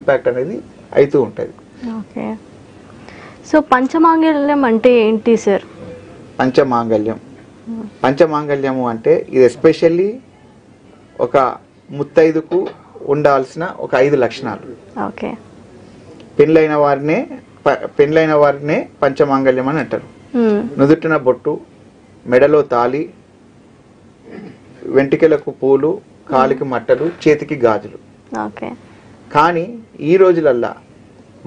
Impact అనేది అవుతూ ఉంటుంది. ఓకే. సో పంచమాంగళ్యం అంటే ఏంటి సార్? పంచమాంగళ్యము అంటే ఇది ఎస్పెషల్లీ ఒక ముత్తైదుకు ఉండాల్సిన ఒక 5 లక్షణాలు. ఓకే. పెళ్ళైన వారినే పంచమాంగళ్యం అని అంటారు. నుదుటిన బొట్టు, మెడలో తాళి, వెంట్రుకలకు పూలు, కాలికి మట్టలు, చేతికి గాజులు. ఓకే. కానీ ఈ రోజులల్లా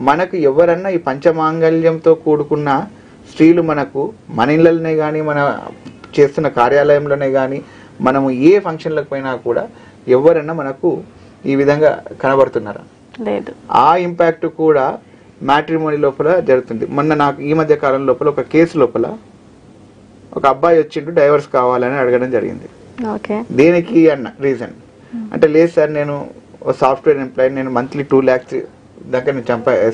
మనకు ఎవరన్నా ఈ పంచమాంగళ్యంతో కూడుకున్న స్త్రీలు మనకు మన ఇళ్ళలోనే కానీ మన చేస్తున్న కార్యాలయంలోనే కానీ మనము ఏ ఫంక్షన్లకు పోయినా కూడా ఎవరన్నా మనకు ఈ విధంగా కనబడుతున్నారా? లేదు. ఆ ఇంపాక్ట్ కూడా మ్యాట్రిమోనీ లోపల జరుగుతుంది. మొన్న నాకు ఈ మధ్య కాలం లోపల ఒక కేసు లోపల ఒక అబ్బాయి వచ్చిండు డైవర్స్ కావాలని అడగడం జరిగింది. ఓకే. దేనికి అన్న రీజన్ అంటే, లేదు సార్ నేను సాఫ్ట్వేర్ ఎంప్లాయీ, నేను మంత్లీ 2 lakhs దాకా నేను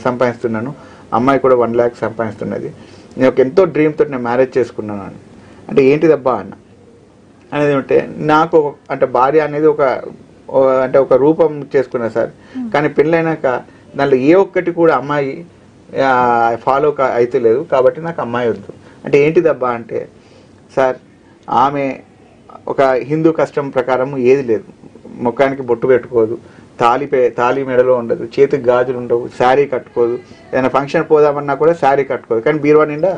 సంపాదిస్తున్నాను, అమ్మాయి కూడా 1 lakh సంపాదిస్తున్నది, నేను ఒక ఎంతో డ్రీమ్ తోటి నేను మ్యారేజ్ చేసుకున్నాను అని. అంటే ఏంటిదబ్బా అన్న అనేది ఉంటే, నాకు అంటే భార్య అనేది ఒక రూపం చేసుకున్నా సార్, కానీ పెళ్ళైనాక దాంట్లో ఏ ఒక్కటి కూడా అమ్మాయి ఫాలో అయితే లేదు, కాబట్టి నాకు అమ్మాయి వద్దు. అంటే ఏంటిదబ్బా అంటే, సార్ ఆమె ఒక హిందూ కస్టమ్ ప్రకారం ఏది లేదు, ముఖానికి బొట్టు పెట్టుకోదు, తాళి మెడలో ఉండదు, చేతికి గాజులు ఉండవు, శారీ కట్టుకోదు, ఏదైనా ఫంక్షన్ పోదామన్నా కూడా శారీ కట్టుకోదు, కానీ బీరువా నిండా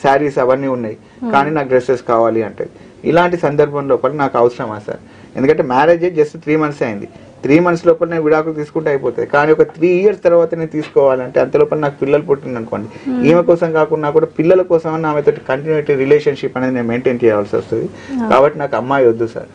శారీస్ అవన్నీ ఉన్నాయి, కానీ నాకు డ్రెస్సెస్ కావాలి అంటే. ఇలాంటి సందర్భం లోపల నాకు అవసరమా సార్? ఎందుకంటే మ్యారేజ్ జస్ట్ 3 months అయింది, 3 months లోపల నేను విడాకులు తీసుకుంటే అయిపోతుంది, కానీ ఒక 3 years తర్వాత నేను తీసుకోవాలంటే అంత లోపల నాకు పిల్లలు పుట్టింది అనుకోండి, ఈమె కోసం కాకుండా కూడా పిల్లల కోసం ఆమెతో కంటిన్యూటీ రిలేషన్షిప్ అనేది నేను మెయింటైన్ చేయాల్సి వస్తుంది. కాబట్టి నాకు అమ్మాయి వద్దు సార్.